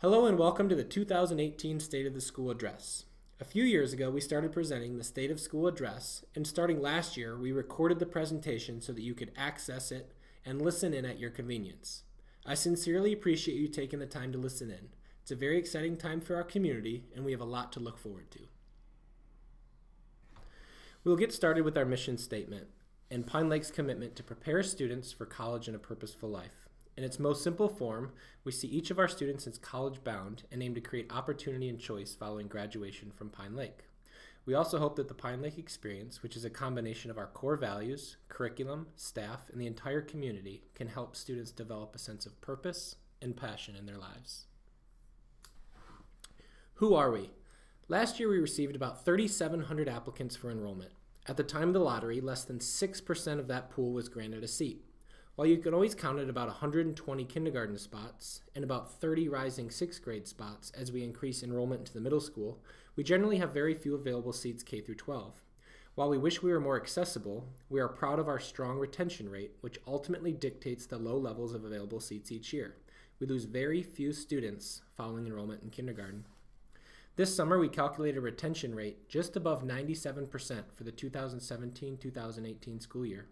Hello and welcome to the 2018 State of the School Address. A few years ago, we started presenting the State of School Address, and starting last year, we recorded the presentation so that you could access it and listen in at your convenience. I sincerely appreciate you taking the time to listen in. It's a very exciting time for our community, and we have a lot to look forward to. We'll get started with our mission statement and Pine Lake's commitment to prepare students for college and a purposeful life. In its most simple form, we see each of our students as college-bound and aim to create opportunity and choice following graduation from Pine Lake. We also hope that the Pine Lake experience, which is a combination of our core values, curriculum, staff, and the entire community, can help students develop a sense of purpose and passion in their lives. Who are we? Last year, we received about 3,700 applicants for enrollment. At the time of the lottery, less than 6% of that pool was granted a seat. While you can always count at about 120 kindergarten spots and about 30 rising 6th grade spots as we increase enrollment into the middle school, we generally have very few available seats K through 12. While we wish we were more accessible, we are proud of our strong retention rate, which ultimately dictates the low levels of available seats each year. We lose very few students following enrollment in kindergarten. This summer, we calculated a retention rate just above 97% for the 2017-2018 school year.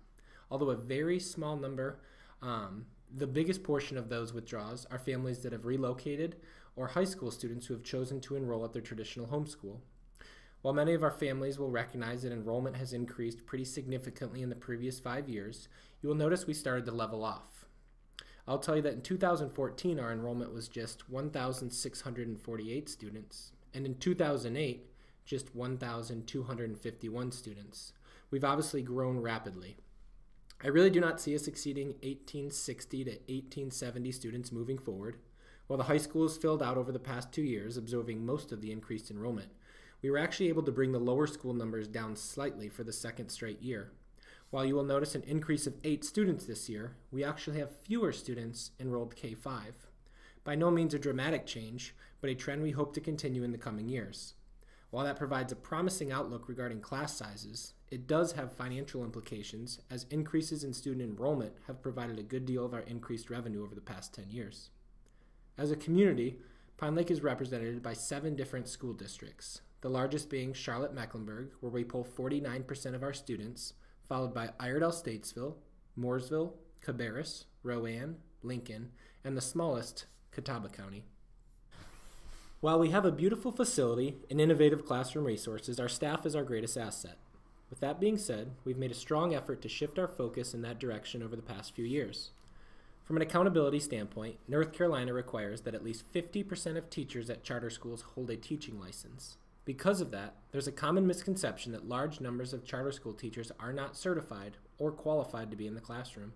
Although a very small number, the biggest portion of those withdrawals are families that have relocated or high school students who have chosen to enroll at their traditional homeschool. While many of our families will recognize that enrollment has increased pretty significantly in the previous 5 years, you will notice we started to level off. I'll tell you that in 2014, our enrollment was just 1,648 students, and in 2008, just 1,251 students. We've obviously grown rapidly. I really do not see us exceeding 1,860 to 1,870 students moving forward. While the high school is filled out over the past 2 years, absorbing most of the increased enrollment, we were actually able to bring the lower school numbers down slightly for the second straight year. While you will notice an increase of 8 students this year, we actually have fewer students enrolled K-5. By no means a dramatic change, but a trend we hope to continue in the coming years. While that provides a promising outlook regarding class sizes, it does have financial implications, as increases in student enrollment have provided a good deal of our increased revenue over the past 10 years. As a community, Pine Lake is represented by 7 different school districts, the largest being Charlotte-Mecklenburg, where we pull 49% of our students, followed by Iredell-Statesville, Mooresville, Cabarrus, Rowan, Lincoln, and the smallest, Catawba County. While we have a beautiful facility and innovative classroom resources, our staff is our greatest asset. With that being said, we've made a strong effort to shift our focus in that direction over the past few years. From an accountability standpoint, North Carolina requires that at least 50% of teachers at charter schools hold a teaching license. Because of that, there's a common misconception that large numbers of charter school teachers are not certified or qualified to be in the classroom.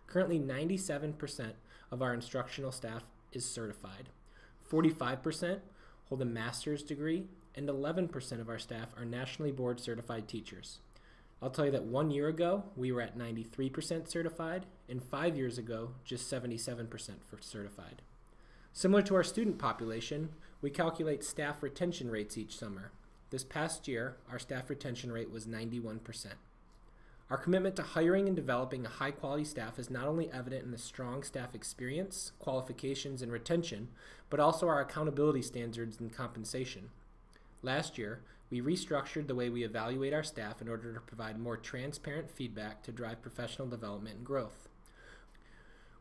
Currently, 97% of our instructional staff is certified. 45% hold a master's degree, and 11% of our staff are nationally board certified teachers. I'll tell you that 1 year ago, we were at 93% certified, and 5 years ago, just 77% for certified. Similar to our student population, we calculate staff retention rates each summer. This past year, our staff retention rate was 91%. Our commitment to hiring and developing a high-quality staff is not only evident in the strong staff experience, qualifications, and retention, but also our accountability standards and compensation. Last year, we restructured the way we evaluate our staff in order to provide more transparent feedback to drive professional development and growth.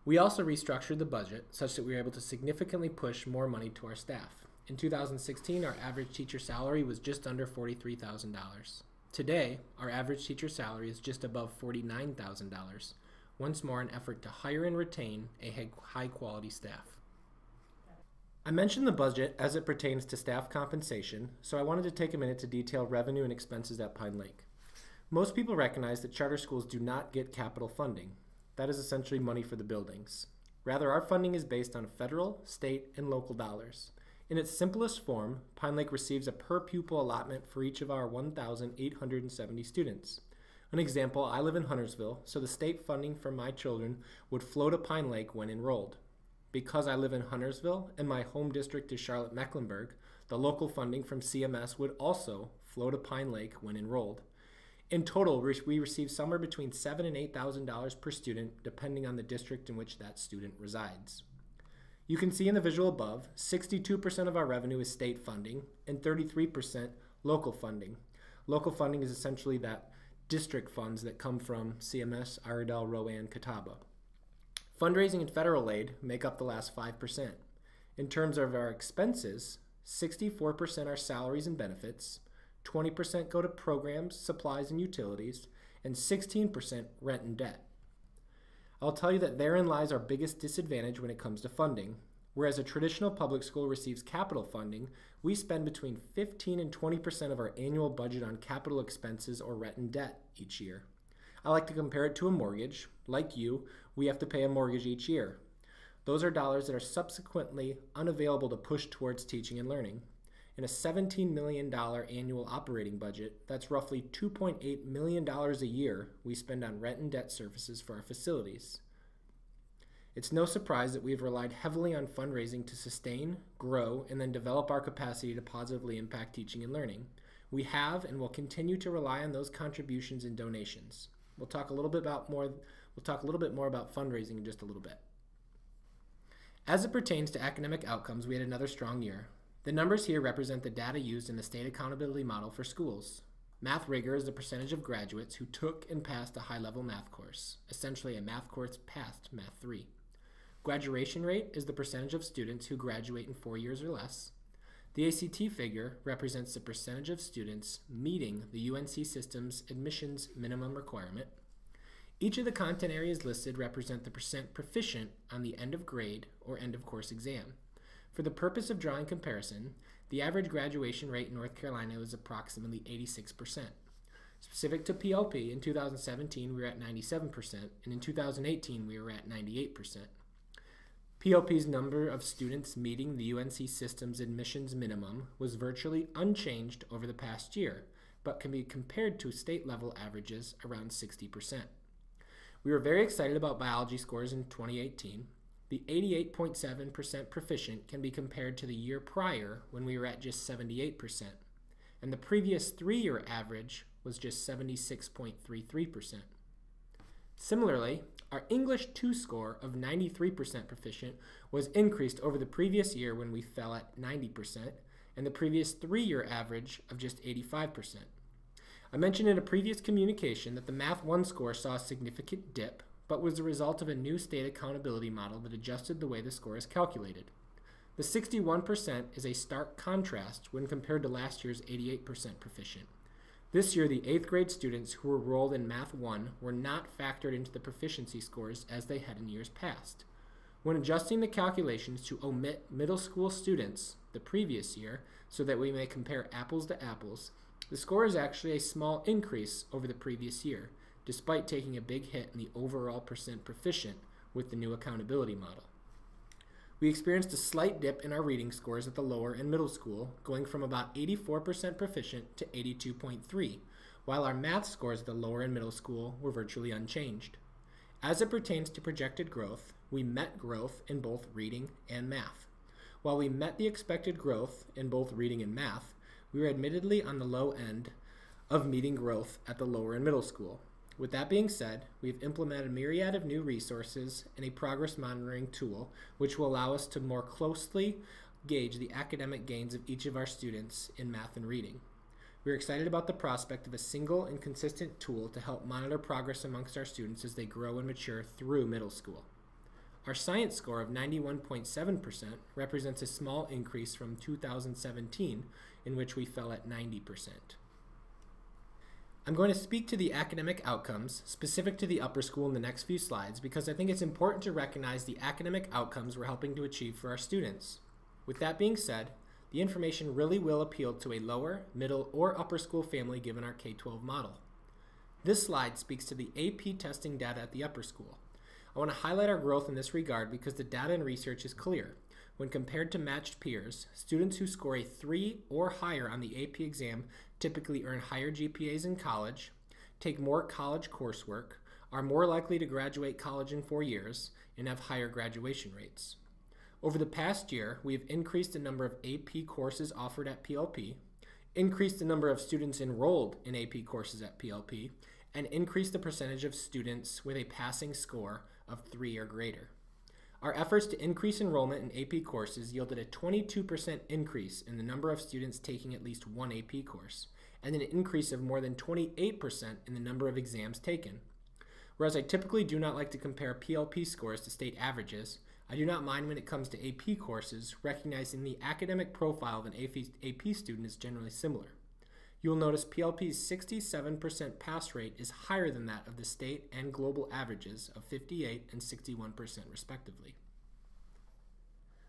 We also restructured the budget such that we were able to significantly push more money to our staff. In 2016, our average teacher salary was just under $43,000. Today, our average teacher salary is just above $49,000, once more an effort to hire and retain a high-quality staff. I mentioned the budget as it pertains to staff compensation, so I wanted to take a minute to detail revenue and expenses at Pine Lake. Most people recognize that charter schools do not get capital funding. That is essentially money for the buildings. Rather, our funding is based on federal, state, and local dollars. In its simplest form, Pine Lake receives a per-pupil allotment for each of our 1,870 students. An example, I live in Huntersville, so the state funding for my children would flow to Pine Lake when enrolled. Because I live in Huntersville and my home district is Charlotte-Mecklenburg, the local funding from CMS would also flow to Pine Lake when enrolled. In total, we receive somewhere between $7,000 and $8,000 per student, depending on the district in which that student resides. You can see in the visual above, 62% of our revenue is state funding and 33% local funding. Local funding is essentially that district funds that come from CMS, Iredell, Rowan, Catawba. Fundraising and federal aid make up the last 5%. In terms of our expenses, 64% are salaries and benefits, 20% go to programs, supplies, and utilities, and 16% rent and debt. I'll tell you that therein lies our biggest disadvantage when it comes to funding. Whereas a traditional public school receives capital funding, we spend between 15 and 20% of our annual budget on capital expenses or rent and debt each year. I like to compare it to a mortgage. Like you, we have to pay a mortgage each year. Those are dollars that are subsequently unavailable to push towards teaching and learning. In a $17 million annual operating budget, that's roughly $2.8 million a year we spend on rent and debt services for our facilities. It's no surprise that we have relied heavily on fundraising to sustain, grow, and then develop our capacity to positively impact teaching and learning. We have and will continue to rely on those contributions and donations. We'll talk a little bit more about fundraising in just a little bit. As it pertains to academic outcomes, we had another strong year. The numbers here represent the data used in the state accountability model for schools. Math rigor is the percentage of graduates who took and passed a high-level math course, essentially a math course past Math 3. Graduation rate is the percentage of students who graduate in 4 years or less. The ACT figure represents the percentage of students meeting the UNC system's admissions minimum requirement. Each of the content areas listed represent the percent proficient on the end of grade or end of course exam. For the purpose of drawing comparison, the average graduation rate in North Carolina was approximately 86%. Specific to PLP, in 2017 we were at 97%, and in 2018 we were at 98%. PLP's number of students meeting the UNC system's admissions minimum was virtually unchanged over the past year, but can be compared to state-level averages around 60%. We were very excited about biology scores in 2018. The 88.7% proficient can be compared to the year prior when we were at just 78%, and the previous 3-year average was just 76.33%. Similarly, our English 2 score of 93% proficient was increased over the previous year when we fell at 90%, and the previous 3-year average of just 85%. I mentioned in a previous communication that the Math 1 score saw a significant dip, but was the result of a new state accountability model that adjusted the way the score is calculated. The 61% is a stark contrast when compared to last year's 88% proficient. This year, the 8th grade students who were enrolled in Math 1 were not factored into the proficiency scores as they had in years past. When adjusting the calculations to omit middle school students the previous year so that we may compare apples to apples, the score is actually a small increase over the previous year, despite taking a big hit in the overall percent proficient with the new accountability model. We experienced a slight dip in our reading scores at the lower and middle school, going from about 84% proficient to 82.3, while our math scores at the lower and middle school were virtually unchanged. As it pertains to projected growth, we met growth in both reading and math. While we met the expected growth in both reading and math, we were admittedly on the low end of meeting growth at the lower and middle school. With that being said, we've implemented a myriad of new resources and a progress monitoring tool, which will allow us to more closely gauge the academic gains of each of our students in math and reading. We're excited about the prospect of a single and consistent tool to help monitor progress amongst our students as they grow and mature through middle school. Our science score of 91.7% represents a small increase from 2017, in which we fell at 90%. I'm going to speak to the academic outcomes specific to the upper school in the next few slides because I think it's important to recognize the academic outcomes we're helping to achieve for our students. With that being said, the information really will appeal to a lower, middle, or upper school family given our K-12 model. This slide speaks to the AP testing data at the upper school. I want to highlight our growth in this regard because the data and research is clear. When compared to matched peers, students who score a 3 or higher on the AP exam typically earn higher GPAs in college, take more college coursework, are more likely to graduate college in 4 years, and have higher graduation rates. Over the past year, we have increased the number of AP courses offered at PLP, increased the number of students enrolled in AP courses at PLP, and increased the percentage of students with a passing score of 3 or greater. Our efforts to increase enrollment in AP courses yielded a 22% increase in the number of students taking at least one AP course, and an increase of more than 28% in the number of exams taken. Whereas I typically do not like to compare PLP scores to state averages, I do not mind when it comes to AP courses, recognizing the academic profile of an AP student is generally similar. You will notice PLP's 67% pass rate is higher than that of the state and global averages of 58 and 61% respectively.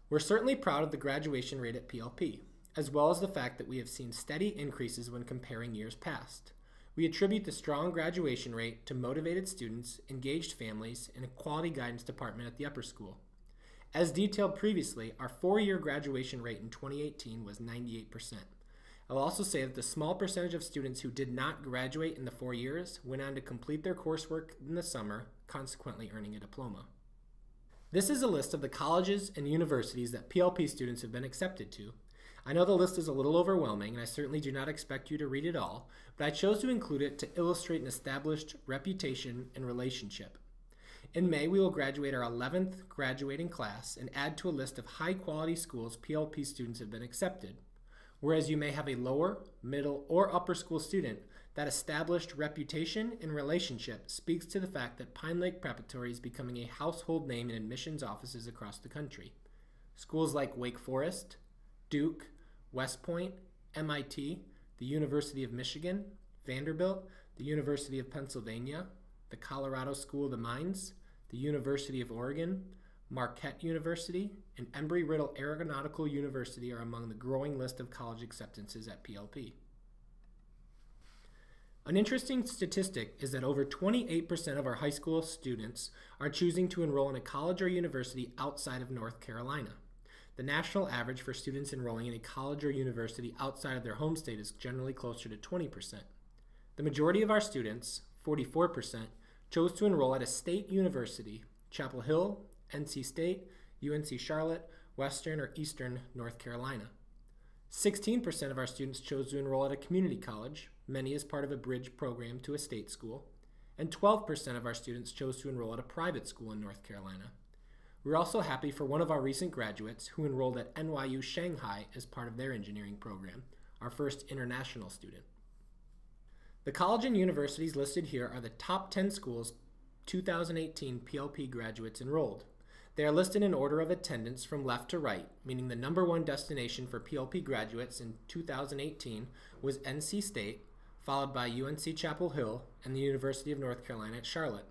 We're certainly proud of the graduation rate at PLP, as well as the fact that we have seen steady increases when comparing years past. We attribute the strong graduation rate to motivated students, engaged families, and a quality guidance department at the upper school. As detailed previously, our 4-year graduation rate in 2018 was 98%. I'll also say that the small percentage of students who did not graduate in the 4 years went on to complete their coursework in the summer, consequently earning a diploma. This is a list of the colleges and universities that PLP students have been accepted to. I know the list is a little overwhelming, and I certainly do not expect you to read it all, but I chose to include it to illustrate an established reputation and relationship. In May, we will graduate our 11th graduating class and add to a list of high-quality schools PLP students have been accepted. Whereas you may have a lower, middle, or upper school student, that established reputation and relationship speaks to the fact that Pine Lake Preparatory is becoming a household name in admissions offices across the country. Schools like Wake Forest, Duke, West Point, MIT, the University of Michigan, Vanderbilt, the University of Pennsylvania, the Colorado School of the Mines, the University of Oregon, Marquette University, and Embry-Riddle Aeronautical University are among the growing list of college acceptances at PLP. An interesting statistic is that over 28% of our high school students are choosing to enroll in a college or university outside of North Carolina. The national average for students enrolling in a college or university outside of their home state is generally closer to 20%. The majority of our students, 44%, chose to enroll at a state university, Chapel Hill, NC State, UNC Charlotte, Western or Eastern North Carolina. 16% of our students chose to enroll at a community college, many as part of a bridge program to a state school, and 12% of our students chose to enroll at a private school in North Carolina. We're also happy for one of our recent graduates who enrolled at NYU Shanghai as part of their engineering program, our first international student. The college and universities listed here are the top 10 schools 2018 PLP graduates enrolled. They are listed in order of attendance from left to right, meaning the number one destination for PLP graduates in 2018 was NC State, followed by UNC Chapel Hill and the University of North Carolina at Charlotte.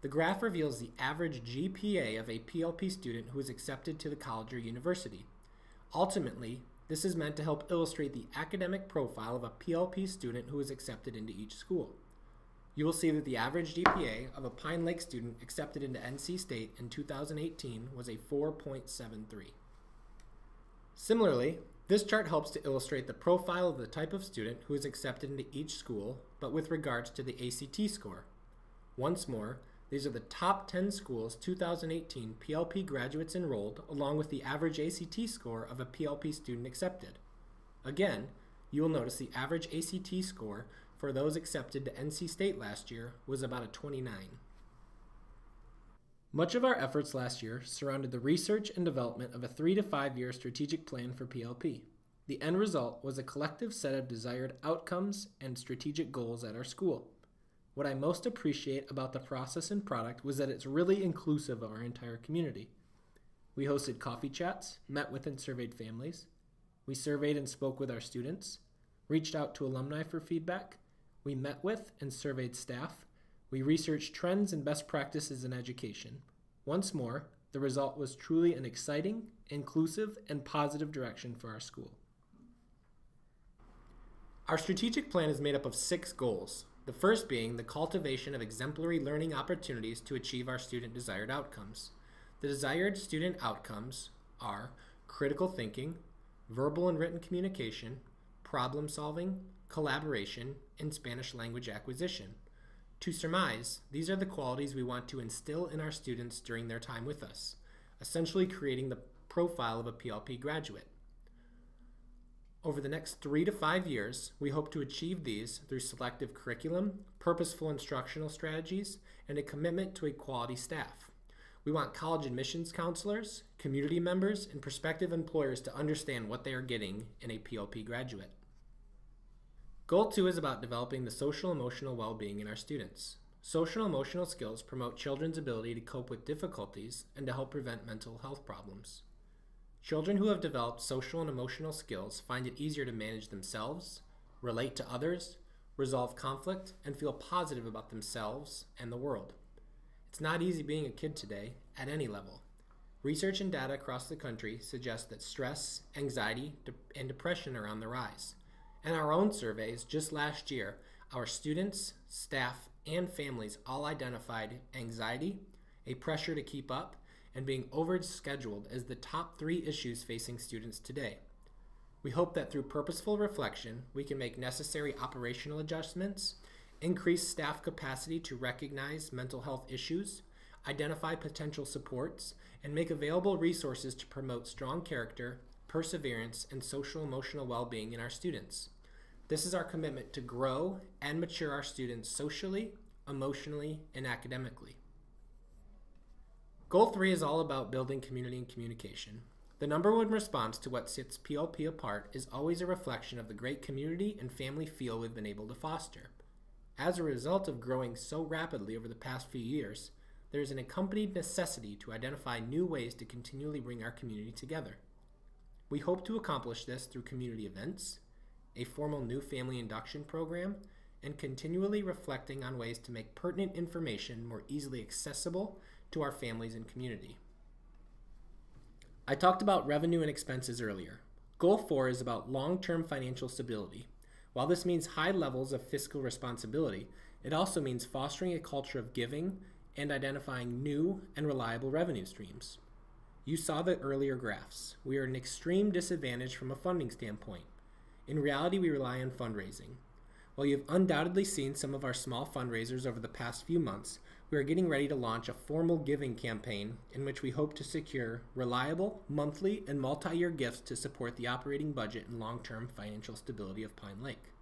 The graph reveals the average GPA of a PLP student who is accepted to the college or university. Ultimately, this is meant to help illustrate the academic profile of a PLP student who is accepted into each school. You will see that the average GPA of a Pine Lake student accepted into NC State in 2018 was a 4.73. Similarly, this chart helps to illustrate the profile of the type of student who is accepted into each school, but with regards to the ACT score. Once more, these are the top 10 schools 2018 PLP graduates enrolled, along with the average ACT score of a PLP student accepted. Again, you will notice the average ACT score for those accepted to NC State last year was about a 29. Much of our efforts last year surrounded the research and development of a 3 to 5 year strategic plan for PLP. The end result was a collective set of desired outcomes and strategic goals at our school. What I most appreciate about the process and product was that it's really inclusive of our entire community. We hosted coffee chats, met with and surveyed families. We surveyed and spoke with our students, reached out to alumni for feedback. We met with and surveyed staff. We researched trends and best practices in education. Once more, the result was truly an exciting, inclusive, and positive direction for our school. Our strategic plan is made up of 6 goals, the first being the cultivation of exemplary learning opportunities to achieve our student desired outcomes. The desired student outcomes are critical thinking, verbal and written communication, problem solving, collaboration, and Spanish language acquisition. To surmise, these are the qualities we want to instill in our students during their time with us, essentially creating the profile of a PLP graduate. Over the next 3 to 5 years, we hope to achieve these through selective curriculum, purposeful instructional strategies, and a commitment to a quality staff. We want college admissions counselors, community members, and prospective employers to understand what they are getting in a PLP graduate. Goal 2 is about developing the social emotional well-being in our students. Social emotional skills promote children's ability to cope with difficulties and to help prevent mental health problems. Children who have developed social and emotional skills find it easier to manage themselves, relate to others, resolve conflict, and feel positive about themselves and the world. It's not easy being a kid today, at any level. Research and data across the country suggest that stress, anxiety, and depression are on the rise. In our own surveys just last year, our students, staff, and families all identified anxiety, a pressure to keep up, and being overscheduled as the top 3 issues facing students today. We hope that through purposeful reflection, we can make necessary operational adjustments, increase staff capacity to recognize mental health issues, identify potential supports, and make available resources to promote strong character, perseverance, and social emotional well-being in our students. This is our commitment to grow and mature our students socially, emotionally, and academically. Goal 3 is all about building community and communication. The number one response to what sets PLP apart is always a reflection of the great community and family feel we've been able to foster. As a result of growing so rapidly over the past few years, there is an accompanied necessity to identify new ways to continually bring our community together. We hope to accomplish this through community events, a formal new family induction program, and continually reflecting on ways to make pertinent information more easily accessible to our families and community. I talked about revenue and expenses earlier. Goal 4 is about long-term financial stability. While this means high levels of fiscal responsibility, it also means fostering a culture of giving and identifying new and reliable revenue streams. You saw the earlier graphs. We are at an extreme disadvantage from a funding standpoint. In reality, we rely on fundraising. While you have undoubtedly seen some of our small fundraisers over the past few months, we are getting ready to launch a formal giving campaign in which we hope to secure reliable, monthly, and multi-year gifts to support the operating budget and long-term financial stability of Pine Lake.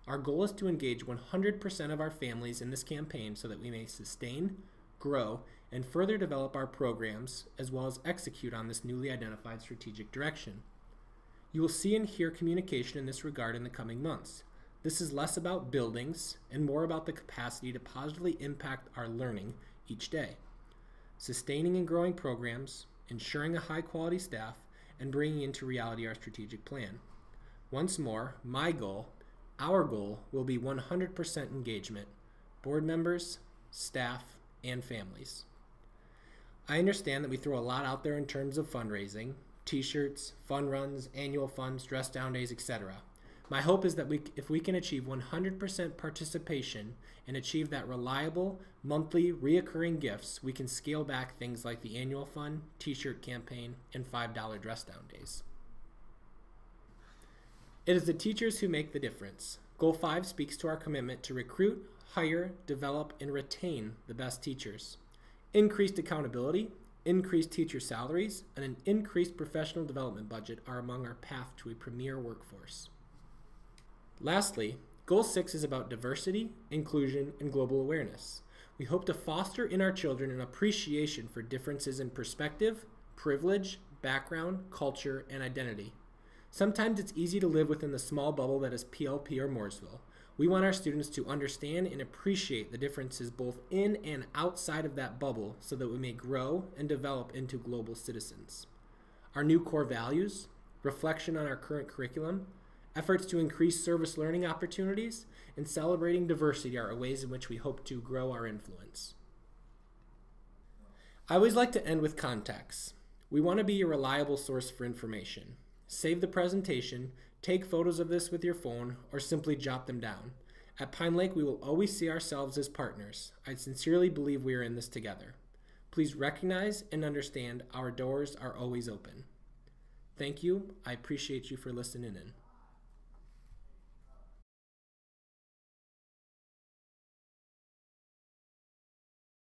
Our goal is to engage 100% of our families in this campaign so that we may sustain, grow, and further develop our programs as well as execute on this newly identified strategic direction. You will see and hear communication in this regard in the coming months. This is less about buildings and more about the capacity to positively impact our learning each day. Sustaining and growing programs, ensuring a high-quality staff, and bringing into reality our strategic plan. Once more, our goal will be 100% engagement, board members, staff, and families. I understand that we throw a lot out there in terms of fundraising, t-shirts, fun runs, annual funds, dress down days, etc. My hope is that if we can achieve 100% participation and achieve that reliable, monthly, reoccurring gifts, we can scale back things like the annual fund, t-shirt campaign, and $5 dress down days. It is the teachers who make the difference. Goal 5 speaks to our commitment to recruit, hire, develop, and retain the best teachers. Increased accountability, increased teacher salaries, and an increased professional development budget are among our path to a premier workforce. Lastly, Goal 6 is about diversity, inclusion, and global awareness. We hope to foster in our children an appreciation for differences in perspective, privilege, background, culture, and identity. Sometimes it's easy to live within the small bubble that is PLP or Mooresville. We want our students to understand and appreciate the differences both in and outside of that bubble so that we may grow and develop into global citizens. Our new core values, reflection on our current curriculum, efforts to increase service learning opportunities, and celebrating diversity are ways in which we hope to grow our influence. I always like to end with context. We want to be a reliable source for information. Save the presentation, take photos of this with your phone, or simply jot them down. At Pine Lake, we will always see ourselves as partners. I sincerely believe we are in this together. Please recognize and understand our doors are always open. Thank you. I appreciate you for listening in.